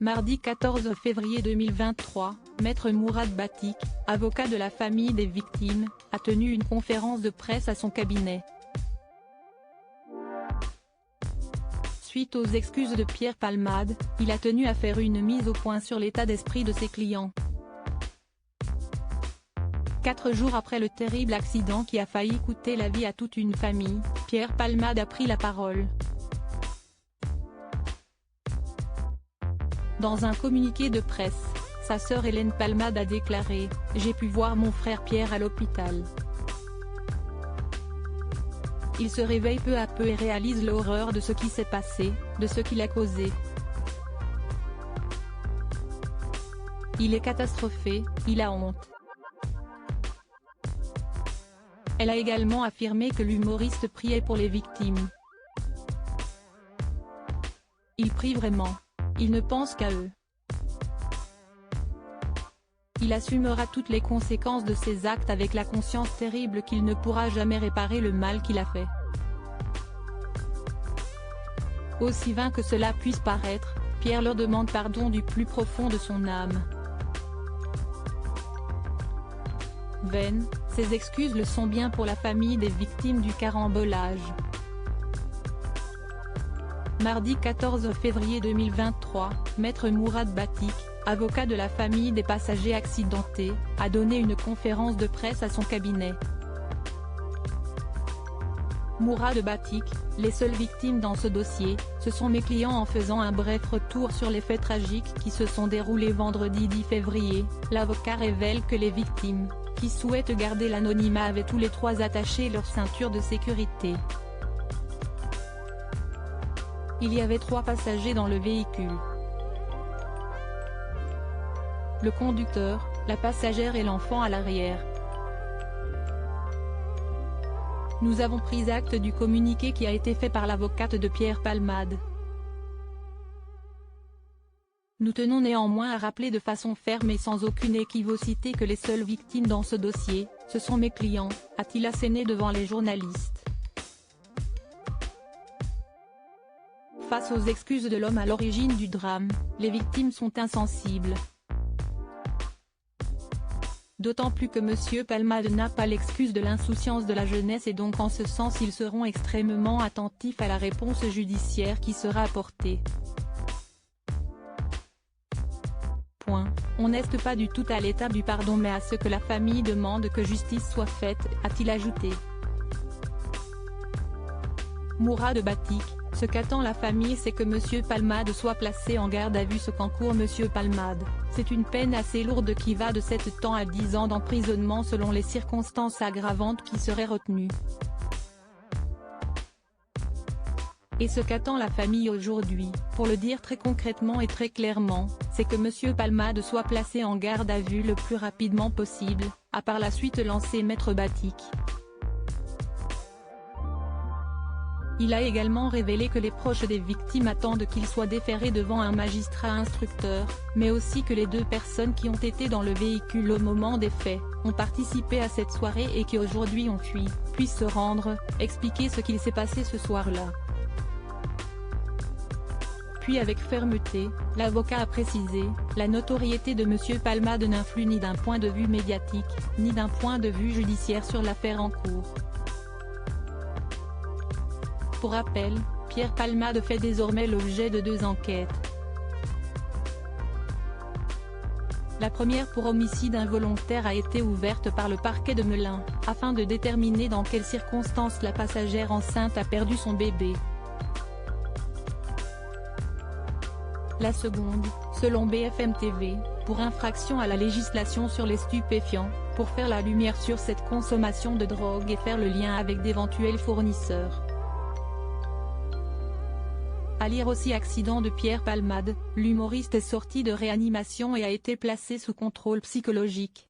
Mardi 14 février 2023, Maître Mourad Batik, avocat de la famille des victimes, a tenu une conférence de presse à son cabinet. Suite aux excuses de Pierre Palmade, il a tenu à faire une mise au point sur l'état d'esprit de ses clients. 4 jours après le terrible accident qui a failli coûter la vie à toute une famille, Pierre Palmade a pris la parole. Dans un communiqué de presse, sa sœur Hélène Palmade a déclaré « J'ai pu voir mon frère Pierre à l'hôpital. Il se réveille peu à peu et réalise l'horreur de ce qui s'est passé, de ce qu'il a causé. Il est catastrophé, il a honte. » Elle a également affirmé que l'humoriste priait pour les victimes. Il prie vraiment. Il ne pense qu'à eux. Il assumera toutes les conséquences de ses actes avec la conscience terrible qu'il ne pourra jamais réparer le mal qu'il a fait. Aussi vain que cela puisse paraître, Pierre leur demande pardon du plus profond de son âme. Vaines, ces excuses le sont bien pour la famille des victimes du carambolage. Mardi 14 février 2023, Maître Mourad Batik, avocat de la famille des passagers accidentés, a donné une conférence de presse à son cabinet. Mourad Batik, les seules victimes dans ce dossier, ce sont mes clients. En faisant un bref retour sur les faits tragiques qui se sont déroulés vendredi 10 février, l'avocat révèle que les victimes, qui souhaitent garder l'anonymat, avaient tous les trois attaché leur ceinture de sécurité. Il y avait 3 passagers dans le véhicule. Le conducteur, la passagère et l'enfant à l'arrière. Nous avons pris acte du communiqué qui a été fait par l'avocate de Pierre Palmade. Nous tenons néanmoins à rappeler de façon ferme et sans aucune équivocité que les seules victimes dans ce dossier, ce sont mes clients, a-t-il asséné devant les journalistes. Face aux excuses de l'homme à l'origine du drame, les victimes sont insensibles. D'autant plus que M. Palmade n'a pas l'excuse de l'insouciance de la jeunesse et donc en ce sens ils seront extrêmement attentifs à la réponse judiciaire qui sera apportée. On n'est pas du tout à l'étape du pardon mais à ce que la famille demande que justice soit faite, a-t-il ajouté. Mourad Batik, ce qu'attend la famille c'est que M. Palmade soit placé en garde à vue. Ce qu'encourt M. Palmade, c'est une peine assez lourde qui va de 7 ans à 10 ans d'emprisonnement selon les circonstances aggravantes qui seraient retenues. Et ce qu'attend la famille aujourd'hui, pour le dire très concrètement et très clairement, c'est que M. Palmade soit placé en garde à vue le plus rapidement possible, a par la suite lancé Maître Batik. Il a également révélé que les proches des victimes attendent qu'il soit déféré devant un magistrat instructeur, mais aussi que les 2 personnes qui ont été dans le véhicule au moment des faits, ont participé à cette soirée et qui aujourd'hui ont fui, puissent se rendre, expliquer ce qu'il s'est passé ce soir-là. Puis avec fermeté, l'avocat a précisé, la notoriété de M. Palmade n'influe ni d'un point de vue médiatique, ni d'un point de vue judiciaire sur l'affaire en cours. Pour rappel, Pierre Palmade fait désormais l'objet de 2 enquêtes. La première pour homicide involontaire a été ouverte par le parquet de Melun, afin de déterminer dans quelles circonstances la passagère enceinte a perdu son bébé. La seconde, selon BFM TV, pour infraction à la législation sur les stupéfiants, pour faire la lumière sur cette consommation de drogue et faire le lien avec d'éventuels fournisseurs. À lire aussi accident de Pierre Palmade, l'humoriste est sorti de réanimation et a été placé sous contrôle psychologique.